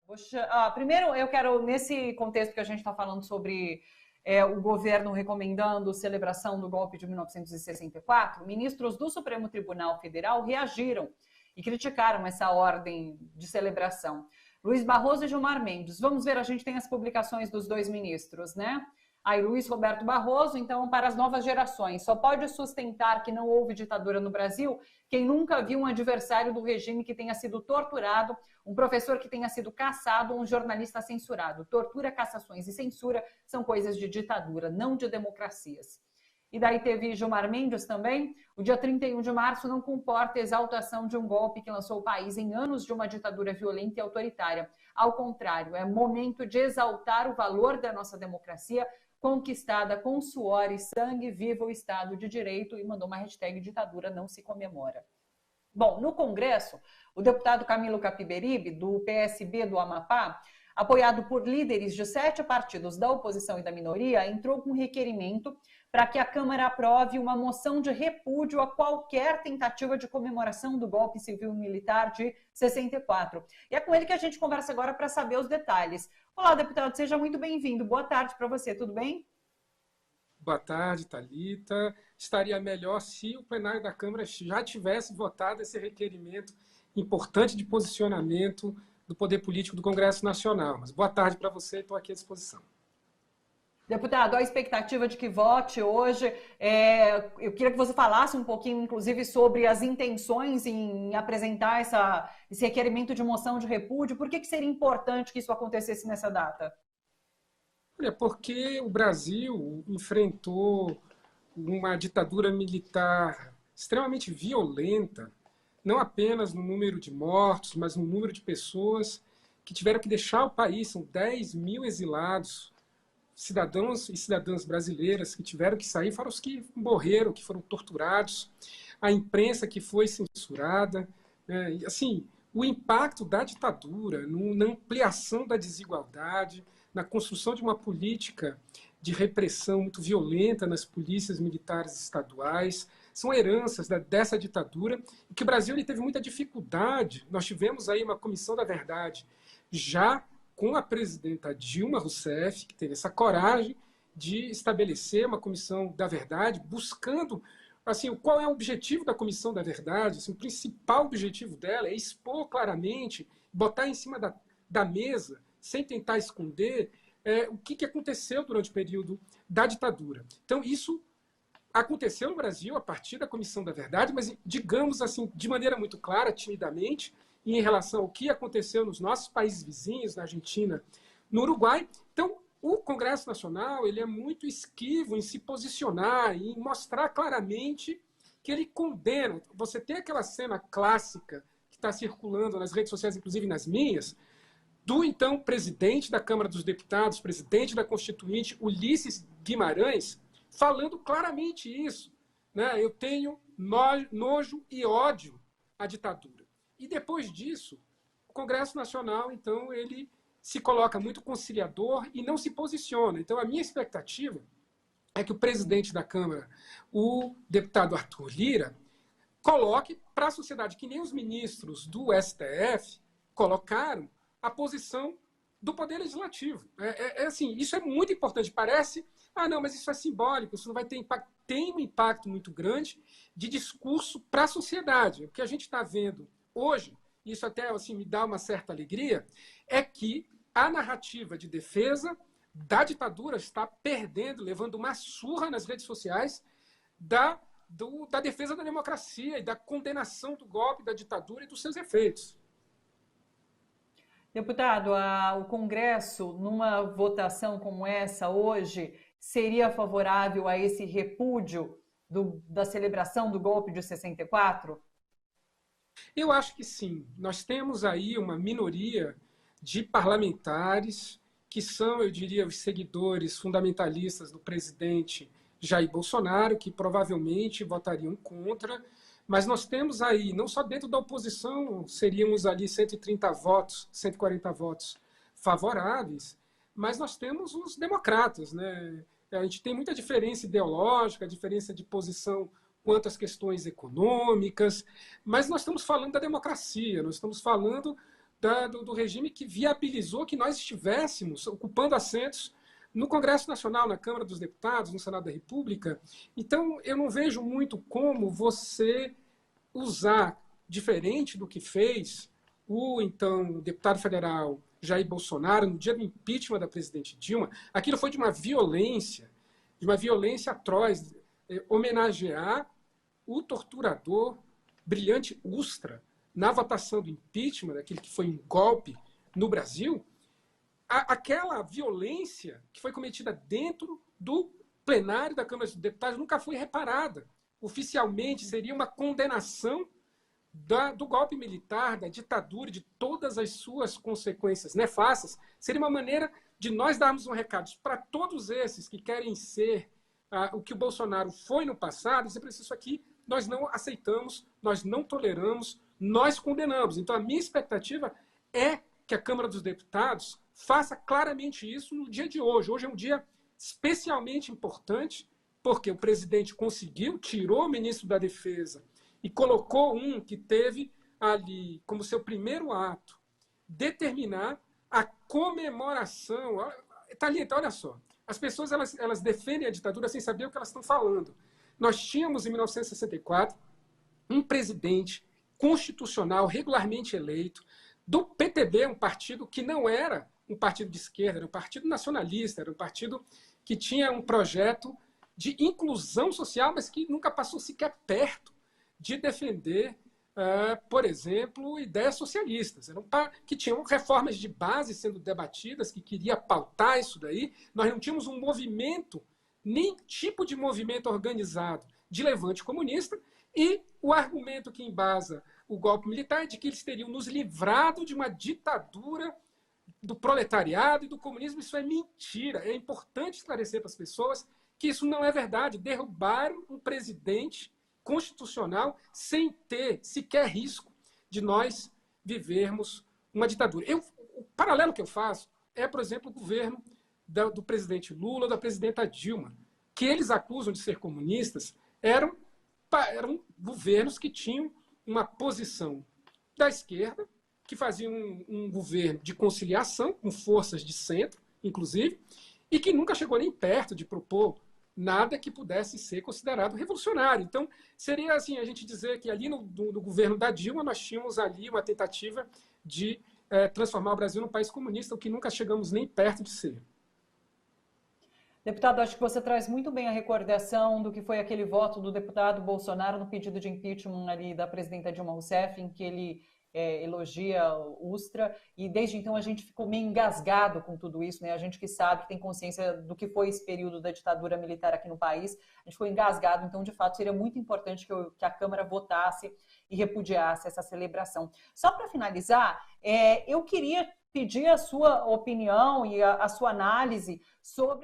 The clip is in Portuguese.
Poxa, primeiro eu quero, nesse contexto que a gente está falando sobre o governo recomendando celebração do golpe de 1964, ministros do Supremo Tribunal Federal reagiram e criticaram essa ordem de celebração. Luiz Barroso e Gilmar Mendes. Vamos ver, a gente tem as publicações dos dois ministros, né? Aí, Luiz Roberto Barroso, então, para as novas gerações, só pode sustentar que não houve ditadura no Brasil quem nunca viu um adversário do regime que tenha sido torturado, um professor que tenha sido caçado, um jornalista censurado. Tortura, cassações e censura são coisas de ditadura, não de democracias. E daí teve Gilmar Mendes também. O dia 31 de março não comporta exaltação de um golpe que lançou o país em anos de uma ditadura violenta e autoritária. Ao contrário, é momento de exaltar o valor da nossa democracia, conquistada com suor e sangue, viva o Estado de Direito, e mandou uma hashtag ditadura não se comemora. Bom, no Congresso, o deputado Camilo Capiberibe, do PSB do Amapá, apoiado por líderes de 7 partidos da oposição e da minoria, entrou com um requerimento para que a Câmara aprove uma moção de repúdio a qualquer tentativa de comemoração do golpe civil-militar de 64. E é com ele que a gente conversa agora para saber os detalhes. Olá, deputado, seja muito bem-vindo. Boa tarde para você, tudo bem? Boa tarde, Thalita. Estaria melhor se o plenário da Câmara já tivesse votado esse requerimento importante de posicionamento do poder político do Congresso Nacional. Mas boa tarde para você, estou aqui à disposição. Deputado, a expectativa de que vote hoje, eu queria que você falasse um pouquinho, inclusive, sobre as intenções em apresentar esse requerimento de moção de repúdio. Por que seria importante que isso acontecesse nessa data? Olha, porque o Brasil enfrentou uma ditadura militar extremamente violenta, não apenas no número de mortos, mas no número de pessoas que tiveram que deixar o país. São 10 mil exilados, cidadãos e cidadãs brasileiras que tiveram que sair, foram os que morreram, que foram torturados, a imprensa que foi censurada. Assim, o impacto da ditadura na ampliação da desigualdade, na construção de uma política de repressão muito violenta nas polícias militares estaduais, são heranças dessa ditadura, e que o Brasil ele teve muita dificuldade. Nós tivemos aí uma comissão da verdade, já com a presidenta Dilma Rousseff, que teve essa coragem de estabelecer uma comissão da verdade, buscando, assim, qual é o objetivo da comissão da verdade. Assim, o principal objetivo dela é expor claramente, botar em cima da mesa, sem tentar esconder, o que aconteceu durante o período da ditadura. Então, isso aconteceu no Brasil a partir da Comissão da Verdade, mas, digamos assim, de maneira muito clara, timidamente, em relação ao que aconteceu nos nossos países vizinhos, na Argentina, no Uruguai. Então, o Congresso Nacional ele é muito esquivo em se posicionar, em mostrar claramente que ele condena. Você tem aquela cena clássica que está circulando nas redes sociais, inclusive nas minhas, do então presidente da Câmara dos Deputados, presidente da Constituinte, Ulisses Guimarães, falando claramente isso, né? Eu tenho nojo e ódio à ditadura. E depois disso, o Congresso Nacional, então, ele se coloca muito conciliador e não se posiciona. Então, a minha expectativa é que o presidente da Câmara, o deputado Arthur Lira, coloque para a sociedade, que nem os ministros do STF colocaram, a posição do Poder Legislativo. Assim, isso é muito importante. Parece, não, mas isso é simbólico, isso não vai ter impacto. Tem um impacto muito grande de discurso para a sociedade. O que a gente está vendo hoje, isso até assim, me dá uma certa alegria, é que a narrativa de defesa da ditadura está perdendo, levando uma surra nas redes sociais da defesa da democracia e da condenação do golpe, da ditadura e dos seus efeitos. Deputado, o Congresso, numa votação como essa hoje, seria favorável a esse repúdio da celebração do golpe de 64? Eu acho que sim. Nós temos aí uma minoria de parlamentares que são, eu diria, os seguidores fundamentalistas do presidente Jair Bolsonaro, que provavelmente votariam contra. Mas nós temos aí, não só dentro da oposição, seríamos ali 130 votos, 140 votos favoráveis, mas nós temos os democratas, né? A gente tem muita diferença ideológica, diferença de posição quanto às questões econômicas, mas nós estamos falando da democracia, nós estamos falando do regime que viabilizou que nós estivéssemos ocupando assentos no Congresso Nacional, na Câmara dos Deputados, no Senado da República. Então, eu não vejo muito como você usar, diferente do que fez o então deputado federal Jair Bolsonaro no dia do impeachment da presidente Dilma. Aquilo foi de uma violência atroz, homenagear o torturador Brilhante Ustra na votação do impeachment, daquele que foi um golpe no Brasil. Aquela violência que foi cometida dentro do plenário da Câmara dos Deputados nunca foi reparada. Oficialmente, seria uma condenação do golpe militar, da ditadura, de todas as suas consequências nefastas. Seria uma maneira de nós darmos um recado para todos esses que querem ser o que o Bolsonaro foi no passado, dizer para isso aqui nós não aceitamos, nós não toleramos, nós condenamos. Então, a minha expectativa é que a Câmara dos Deputados faça claramente isso no dia de hoje. Hoje é um dia especialmente importante, porque o presidente conseguiu, tirou o ministro da Defesa e colocou um que teve ali como seu primeiro ato determinar a comemoração. Thalita, olha só, as pessoas elas defendem a ditadura sem saber o que elas estão falando. Nós tínhamos, em 1964, um presidente constitucional, regularmente eleito, do PTB, um partido que não era um partido de esquerda, era um partido nacionalista, era um partido que tinha um projeto de inclusão social, mas que nunca passou sequer perto de defender, por exemplo, ideias socialistas, que tinham reformas de base sendo debatidas, que queria pautar isso daí. Nós não tínhamos um movimento, nem tipo de movimento organizado de levante comunista, e o argumento que embasa o golpe militar é de que eles teriam nos livrado de uma ditadura do proletariado e do comunismo. Isso é mentira. É importante esclarecer para as pessoas que isso não é verdade. Derrubaram um presidente constitucional sem ter sequer risco de nós vivermos uma ditadura. O paralelo que eu faço é, por exemplo, o governo do presidente Lula, da presidenta Dilma, que eles acusam de ser comunistas, eram governos que tinham uma posição da esquerda, que faziam um governo de conciliação, com forças de centro, inclusive, e que nunca chegou nem perto de propor nada que pudesse ser considerado revolucionário. Então, seria assim a gente dizer que ali no governo da Dilma nós tínhamos ali uma tentativa de transformar o Brasil num país comunista, o que nunca chegamos nem perto de ser. Deputado, acho que você traz muito bem a recordação do que foi aquele voto do deputado Bolsonaro no pedido de impeachment ali da presidenta Dilma Rousseff, em que ele elogia o Ustra, e desde então a gente ficou meio engasgado com tudo isso, né? A gente que sabe, que tem consciência do que foi esse período da ditadura militar aqui no país, a gente ficou engasgado. Então, de fato, seria muito importante que a Câmara votasse e repudiasse essa celebração. Só para finalizar, eu queria pedir a sua opinião e a sua análise sobre